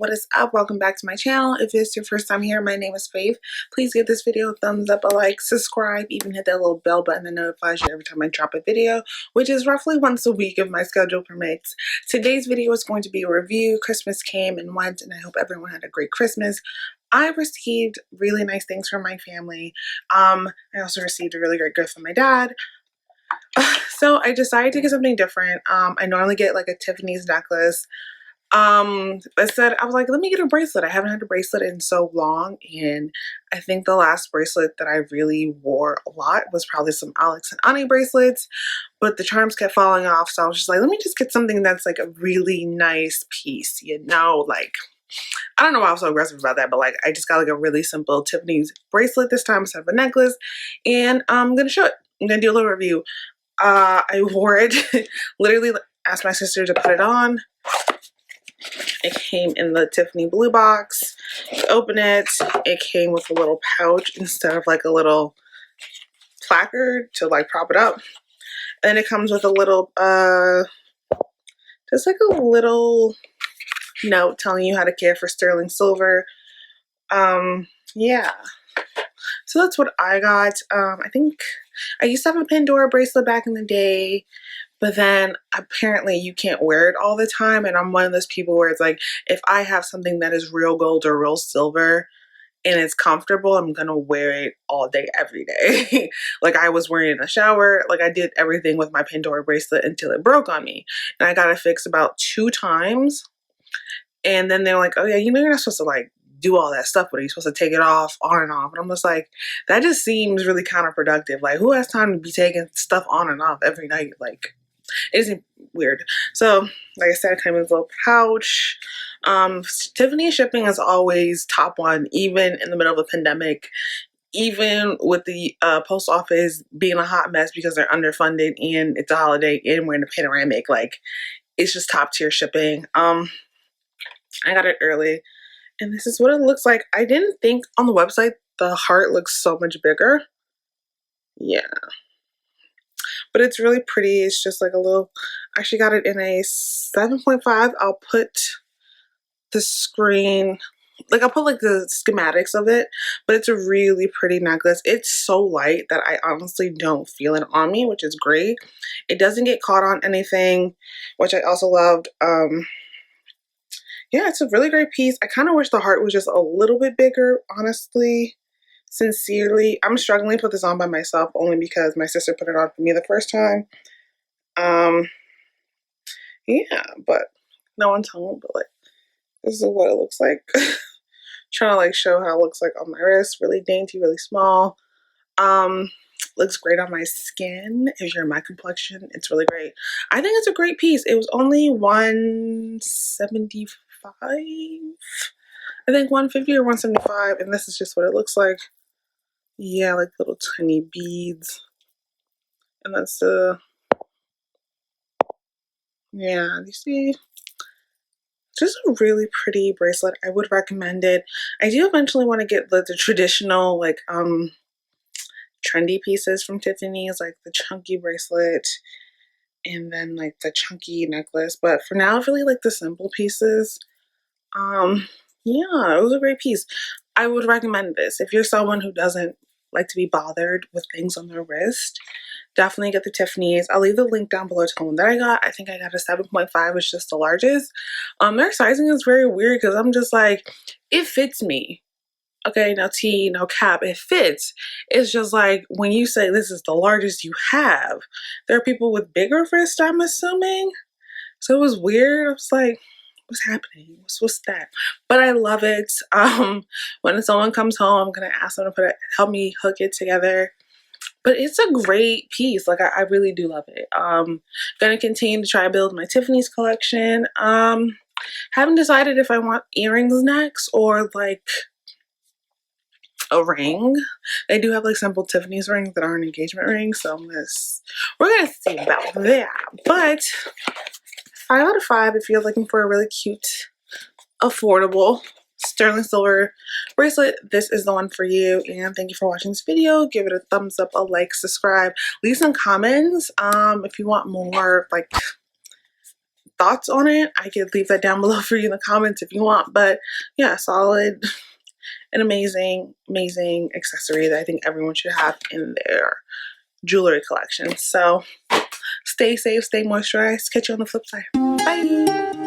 what is up? Welcome back to my channel. If it's your first time here, my name is Faith. Please give this video a thumbs up, a like, subscribe, even hit that little bell button that notifies you every time I drop a video, which is roughly once a week if my schedule permits. Today's video is going to be a review. Christmas came and went, and I hope everyone had a great Christmas. I received really nice things from my family. I also received a really great gift from my dad. So I decided to get something different. I normally get like a Tiffany's necklace. I was like, let me get a bracelet. I haven't had a bracelet in so long, and I think the last bracelet that I really wore a lot was probably some Alex and Ani bracelets, but the charms kept falling off, so I was just like, let me just get something that's like a really nice piece, you know, like, I don't know why I was so aggressive about that, but like, I just got like a really simple Tiffany's bracelet this time instead of a necklace, and I'm gonna show it. I'm gonna do a little review. I wore it, literally asked my sister to put it on. It came in the Tiffany blue box. You open it, it came with a little pouch instead of like a little placard to like prop it up. And it comes with a little, just like a little note telling you how to care for sterling silver. Yeah. So that's what I got. I think I used to have a Pandora bracelet back in the day, but then apparently you can't wear it all the time. And I'm one of those people where it's like, if I have something that is real gold or real silver and it's comfortable, I'm gonna wear it all day, every day. Like I was wearing it in the shower. Like I did everything with my Pandora bracelet until it broke on me. And I got it fixed about 2 times. And then they're like, oh yeah, you know, you're not supposed to like do all that stuff, but you're supposed to take it off, on and off. And I'm just like, that just seems really counterproductive. Like who has time to be taking stuff on and off every night? Like, it isn't weird. So, like I said, it came in this little pouch. Tiffany shipping is always top one, even in the middle of a pandemic, even with the post office being a hot mess because they're underfunded and it's a holiday and we're in a panoramic. Like, it's just top tier shipping. I got it early, and this is what it looks like. I didn't think on the website the heart looks so much bigger. Yeah. But it's really pretty. It's just like a little, I actually got it in a 7.5. I'll put the screen, like I'll put like the schematics of it, but it's a really pretty necklace. It's so light that I honestly don't feel it on me, which is great. It doesn't get caught on anything, which I also loved. Yeah, it's a really great piece. I kind of wish the heart was just a little bit bigger, honestly. Sincerely, I'm struggling to put this on by myself only because my sister put it on for me the first time. Yeah, but no one's home, but like, this is what it looks like. Trying to like show how it looks like on my wrist. Really dainty, really small. Looks great on my skin. If you're my complexion, it's really great. I think it's a great piece. It was only $175. I think $150 or $175, and this is just what it looks like. Yeah, like little tiny beads. And that's yeah, you see? Just a really pretty bracelet. I would recommend it. I do eventually want to get the traditional, like, trendy pieces from Tiffany's, like the chunky bracelet and then like the chunky necklace. But for now, I really like the simple pieces. Yeah, it was a great piece. I would recommend this. If you're someone who doesn't like to be bothered with things on their wrist, definitely get the Tiffany's. I'll leave the link down below to the one that I got. I think I got a 7.5, which is just the largest. Their sizing is very weird because I'm just like, it fits me. Okay, no tea, no cap, it fits. It's just like when you say this is the largest you have, there are people with bigger wrists, I'm assuming. So it was weird. I was like, what's happening? What's that? But I love it. When someone comes home, I'm gonna ask them to help me hook it together. But it's a great piece. Like I really do love it. Gonna continue to try to build my Tiffany's collection. Haven't decided if I want earrings next or like a ring. They do have like simple Tiffany's rings that aren't engagement rings, so we're gonna see about that. But 5 out of 5 if you're looking for a really cute, affordable sterling silver bracelet, this is the one for you. And thank you for watching this video. Give it a thumbs up, a like, subscribe, leave some comments if you want more like thoughts on it, I could leave that down below for you in the comments if you want. But yeah, solid and amazing accessory that I think everyone should have in their jewelry collection. So stay safe, stay moisturized. Catch you on the flip side. Bye.